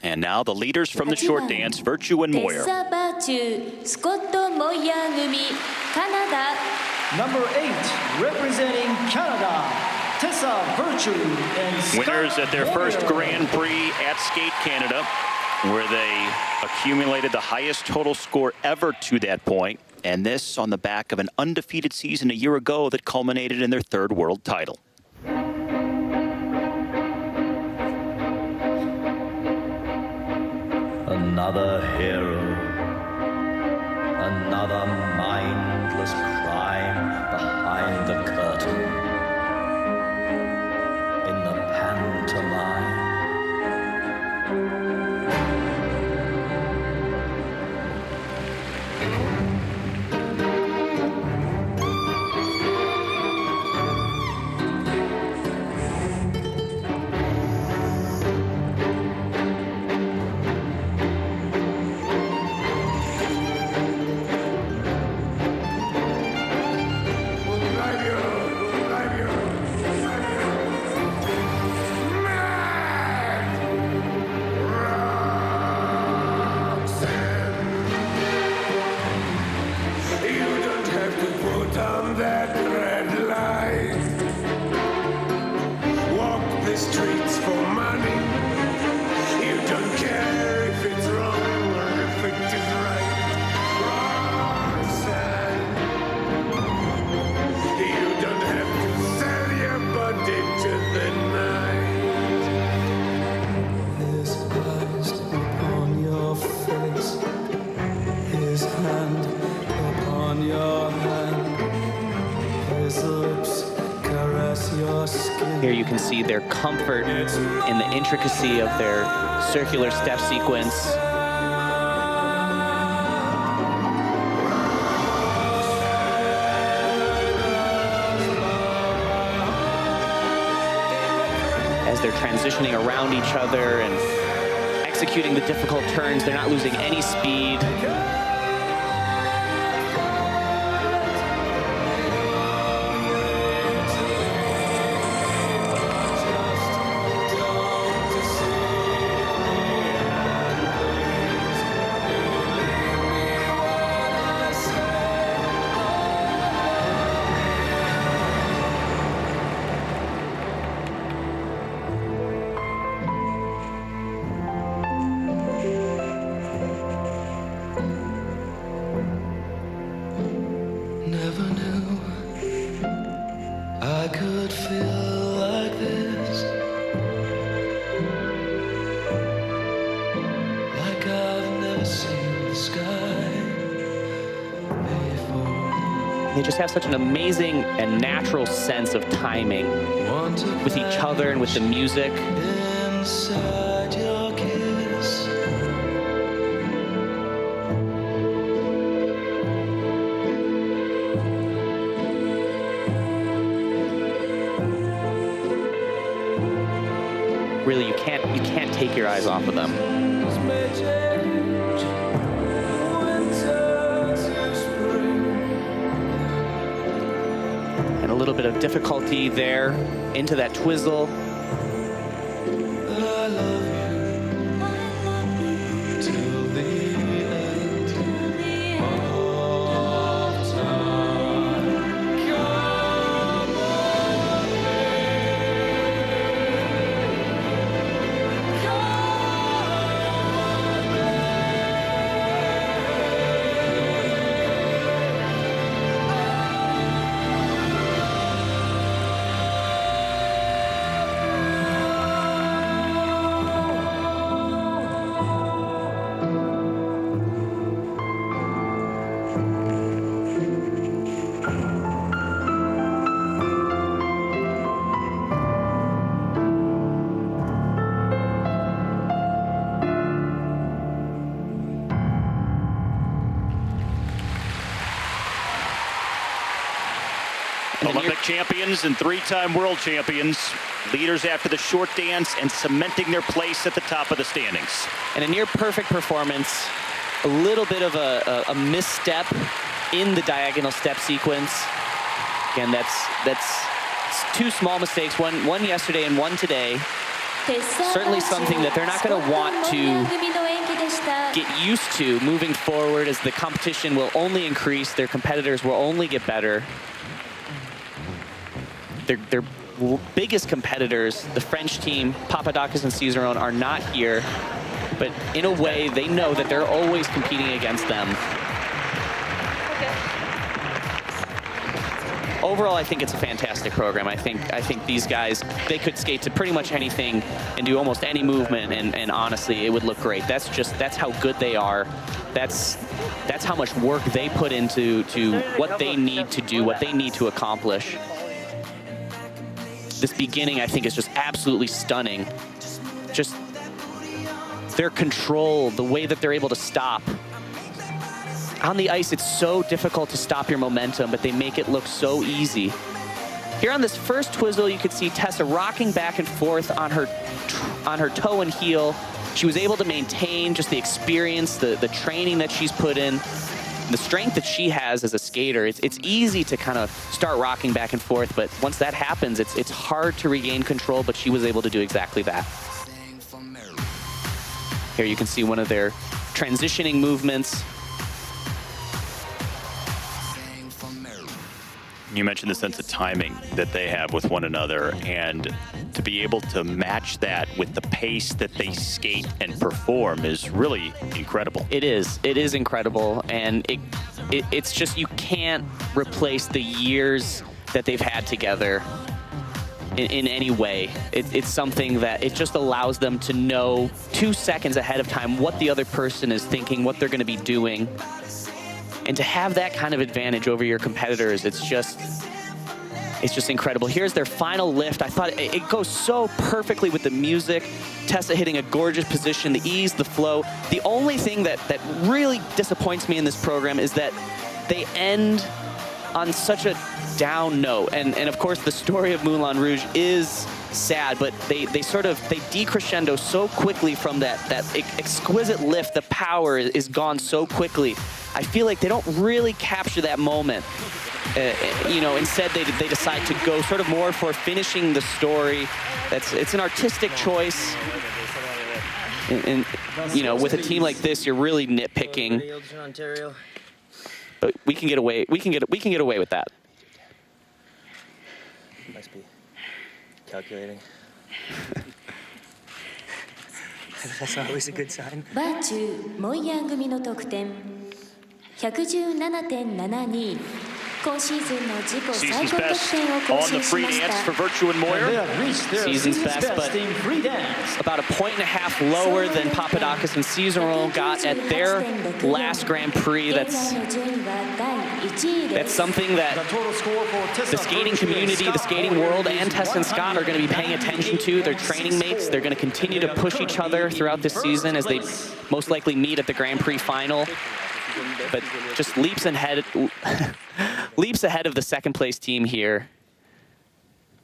And now the leaders from the short dance, Virtue and Moir. Number 8, representing Canada, Tessa Virtue and Scott Winners at their Moir. first Grand Prix at Skate Canada, where they accumulated the highest total score ever to that point. And this on the back of an undefeated season a year ago that culminated in their third world title. Another hero, another mindless crime behind the curtain. In the pantomime. That red light. Walk the streets for money. You don't care if it's wrong or if it is right. Roxanne, you don't have to sell your body to the night. His eyes upon your face, his hand upon your hand. Here you can see their comfort in the intricacy of their circular step sequence. As they're transitioning around each other and executing the difficult turns, they're not losing any speed. Never knew I could feel like this, like I've never seen the sky before. They just have such an amazing and natural sense of timing with each other and with the music. Inside your kiss. Really, you can't take your eyes off of them. And a little bit of difficulty there into that twizzle. I love you till the end of time. Come on, Olympic champions and three-time world champions, leaders after the short dance and cementing their place at the top of the standings. And a near-perfect performance, a little bit of a misstep in the diagonal step sequence. Again, that's two small mistakes, one yesterday and one today. certainly something that they're not going to want to get used to moving forward, as the competition will only increase, their competitors will only get better. Their biggest competitors, the French team, Papadakis and Cizeron, are not here, but in a way they know that they're always competing against them. Overall, I think it's a fantastic program. I think these guys, they could skate to pretty much anything and do almost any movement, and honestly, it would look great. That's how good they are. That's how much work they put into what they need to do, what they need to accomplish. This beginning, I think, is just absolutely stunning. Just their control, the way that they're able to stop. On the ice, it's so difficult to stop your momentum, but they make it look so easy. Here on this first twizzle, you could see Tessa rocking back and forth on her toe and heel. She was able to maintain just the experience, the training that she's put in, the strength that she has as a skater. It's easy to kind of start rocking back and forth, but once that happens, it's hard to regain control, but she was able to do exactly that. Here you can see one of their transitioning movements. You mentioned the sense of timing that they have with one another, and to be able to match that with the pace that they skate and perform is really incredible. It is incredible, and it's just, you can't replace the years that they've had together in any way. It's something that it just allows them to know 2 seconds ahead of time what the other person is thinking, what they're going to be doing. And to have that kind of advantage over your competitors, it's just incredible. Here's their final lift. I thought it goes so perfectly with the music. Tessa hitting a gorgeous position, the ease, the flow. The only thing that really disappoints me in this program is that they end on such a down note. And of course, the story of Moulin Rouge is sad, but they decrescendo so quickly from that exquisite lift. The power is gone so quickly. I feel like they don't really capture that moment. Instead they decide to go sort of more for finishing the story. It's an artistic choice. And with a team like this, you're really nitpicking. But we can get away. We can get away with that. Must be calculating. That's not always a good sign. バーチュー・モイヤー組の得点 117.72 今シーズンの自己最 Season's 高得 best 点を更 on the 新し free まし dance for た Virtue and And they Moir. have reached their Season's season's best, best but in free dance. About a point and a half lower than Papadakis and Cizeron got at their last Grand Prix. 現在の順位は第1位で That's す something that The total score for Tessa the skating Virtue and community, the Scott skating Moir world, is and Tess and Scott are going to be paying attention to. Their training mates, they're going to continue to push each other throughout this season as they most likely meet at the Grand Prix final. But just leaps ahead of the second place team here.